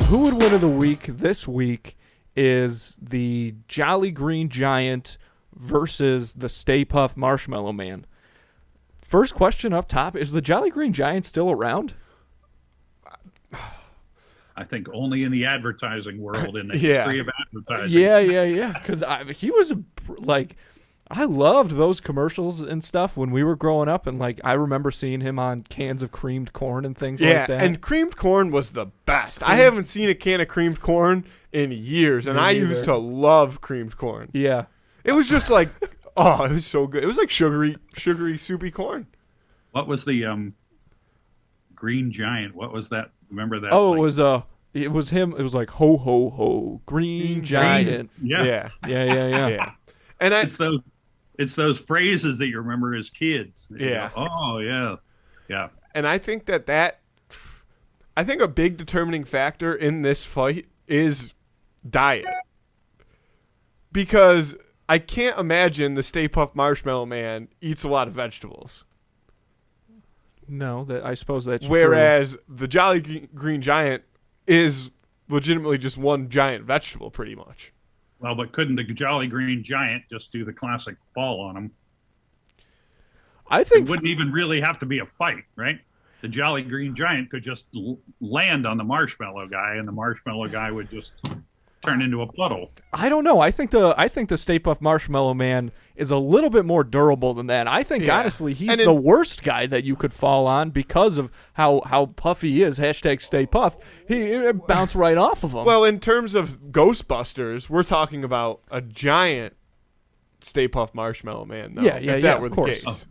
Who would win of the week this week is the Jolly Green Giant versus the Stay Puft Marshmallow Man. First question up top, is the Jolly Green Giant still around? I think only in the advertising world, in the Yeah. history of advertising. Yeah. Because he was I loved those commercials and stuff when we were growing up, and I remember seeing him on cans of creamed corn and things like that. Yeah, and creamed corn was the best. I haven't seen a can of creamed corn in years, and Me I neither. used to love creamed corn. Yeah. It was just like, oh, it was so good. It was like sugary, soupy corn. What was the Green Giant? What was that? Remember that? Oh, it was him. It was like ho ho ho, Green Giant. Yeah. Yeah. Yeah. And It's those phrases that you remember as kids. You Yeah. go, oh, yeah. Yeah. And I think I think a big determining factor in this fight is diet. Because I can't imagine the Stay Puft Marshmallow Man eats a lot of vegetables. No, I suppose that's Whereas the Jolly Green Giant is legitimately just one giant vegetable, pretty much. Well, but couldn't the Jolly Green Giant just do the classic fall on him? I It think wouldn't even really have to be a fight, right? The Jolly Green Giant could just land on the Marshmallow guy, and the Marshmallow guy would just turn into a puddle. I don't know. I think the Stay Puft Marshmallow Man is a little bit more durable than that. I think honestly he's the worst guy that you could fall on because of how puffy he is. # Stay Puft. He bounced right off of him. Well, in terms of Ghostbusters, we're talking about a giant Stay Puft Marshmallow Man, though. Yeah, if that were of the course. case.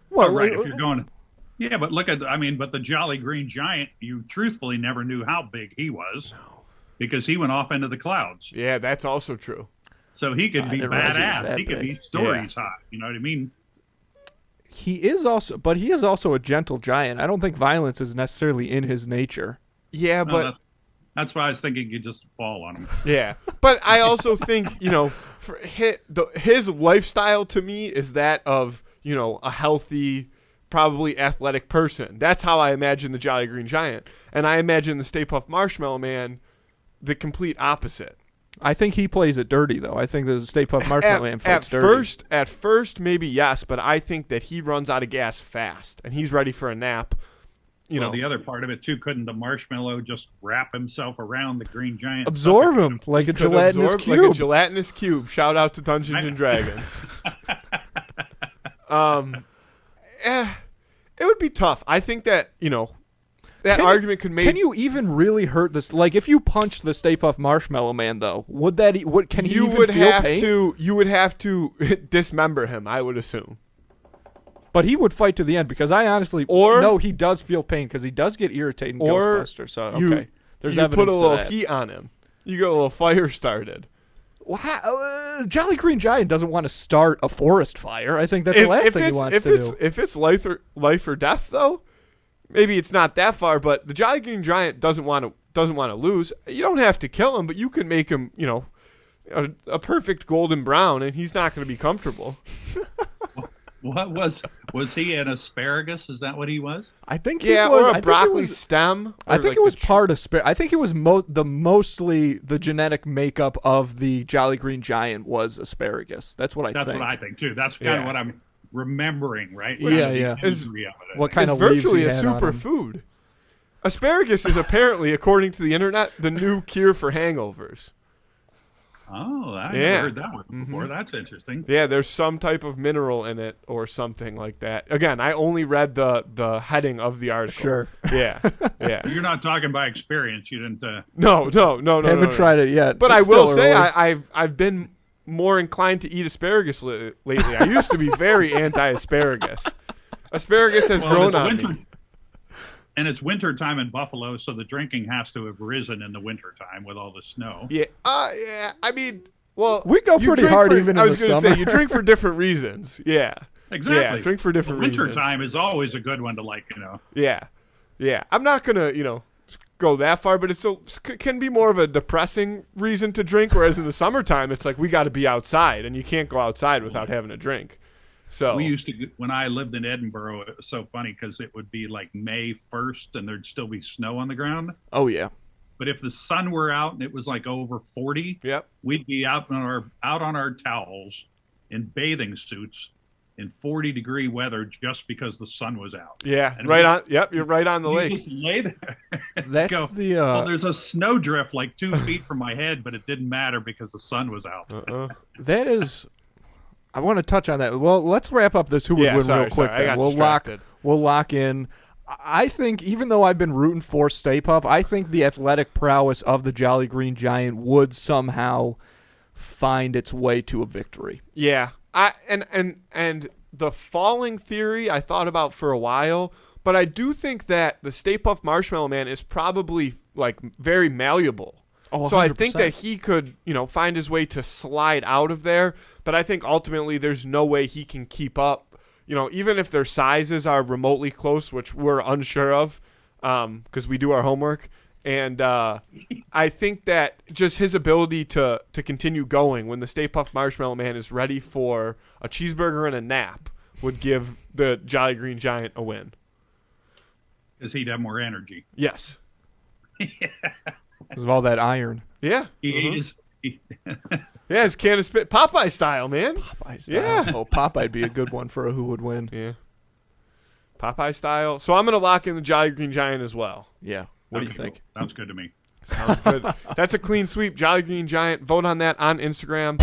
Well, Right, if you're going... Yeah, but look at... but the Jolly Green Giant, you truthfully never knew how big he was. No. Because he went off into the clouds. Yeah, that's also true. So he could be didn't realize he was badass. that He could big. be stories hot. You know what I mean? he is also a gentle giant. I don't think violence is necessarily in his nature. Yeah, No, but that's why I was thinking you just fall on him. yeah. But I also think, for his lifestyle to me is that of, a healthy, probably athletic person. That's how I imagine the Jolly Green Giant. And I imagine the Stay Puft Marshmallow Man the complete opposite. I think he plays it dirty, though. I think the Stay Puft Marshmallow Man fights dirty. At first, maybe yes, but I think that he runs out of gas fast, and he's ready for a nap. Well, the other part of it, too, couldn't the Marshmallow just wrap himself around the Green Giant? Absorb him like a gelatinous cube. Like a gelatinous cube. Shout out to Dungeons and Dragons. It would be tough. I think that, that argument could make... Can you even really hurt this? Like, if you punched the Stay Puft Marshmallow Man, though, can he even feel pain? You would have to dismember him, I would assume. But he would fight to the end, because I honestly... No, he does feel pain, because he does get irritated in Ghostbusters. So, okay. There's evidence put a little to that. heat on him. You get a little fire started. Well, Jolly Green Giant doesn't want to start a forest fire. I think that's the last thing he wants to do. If it's life or death, though, maybe it's not that far. But the Jolly Green Giant doesn't want to lose. You don't have to kill him, but you can make him, a perfect golden brown, and he's not going to be comfortable. What was he an asparagus? Is that what he was? I think he was. Or a broccoli stem. I think it was part of I think it was mostly the genetic makeup of the Jolly Green Giant was asparagus. That's what I think. That's what I think too. That's kind of what I'm remembering, right? Yeah. What kind of it's leaves virtually he a had on him. superfood. Asparagus is apparently, according to the internet, the new cure for hangovers. Oh, I never heard that one before. That's interesting. Yeah, there's some type of mineral in it or something like that. Again, I only read the heading of the article. Sure. Yeah. You're not talking by experience. You didn't. No. Haven't tried it yet. But It's I will still say early. I've been more inclined to eat asparagus lately. I used to be very anti-asparagus. Asparagus has grown on me. And it's winter time in Buffalo, so the drinking has to have risen in the winter time with all the snow. Yeah. Yeah. I mean, well, we go pretty hard even in the summer. I was going to say you drink for different reasons. Yeah. Exactly. Yeah, drink for different reasons. Winter time is always a good one to Yeah. I'm not going to, go that far, but it can be more of a depressing reason to drink, whereas in the summertime, it's like we got to be outside, and you can't go outside without having a drink. So we used to, when I lived in Edinburgh, it was so funny because it would be like May 1st and there'd still be snow on the ground. Oh, yeah. But if the sun were out and it was like over 40, Yep. we'd be out on our towels in bathing suits in 40-degree weather just because the sun was out. Yeah, And right on. Yep, you're right on the you lake. just lay there and That's go, the well, there's a snowdrift like 2 feet from my head, but it didn't matter because the sun was out. that is. I want to touch on that. Well, let's wrap up this who would win real quick. I Then. got We'll distracted. lock in. I think even though I've been rooting for Stay Puft, I think the athletic prowess of the Jolly Green Giant would somehow find its way to a victory. Yeah, and the falling theory I thought about for a while, but I do think that the Stay Puft Marshmallow Man is probably like very malleable. Oh, so I 100%. think that he could, find his way to slide out of there. But I think ultimately there's no way he can keep up. Even if their sizes are remotely close, which we're unsure of, because we do our homework. And I think that just his ability to continue going when the Stay Puft Marshmallow Man is ready for a cheeseburger and a nap would give the Jolly Green Giant a win. Because he'd have more energy. Yes. Because of all that iron. Yeah. He is. Yeah, his can of spit, Popeye style, man. Popeye style. Yeah. Oh, Popeye'd be a good one for a who would win. Yeah. Popeye style. So I'm going to lock in the Jolly Green Giant as well. Yeah. What do you think? Sounds good to me. Sounds good. That's a clean sweep. Jolly Green Giant. Vote on that on Instagram.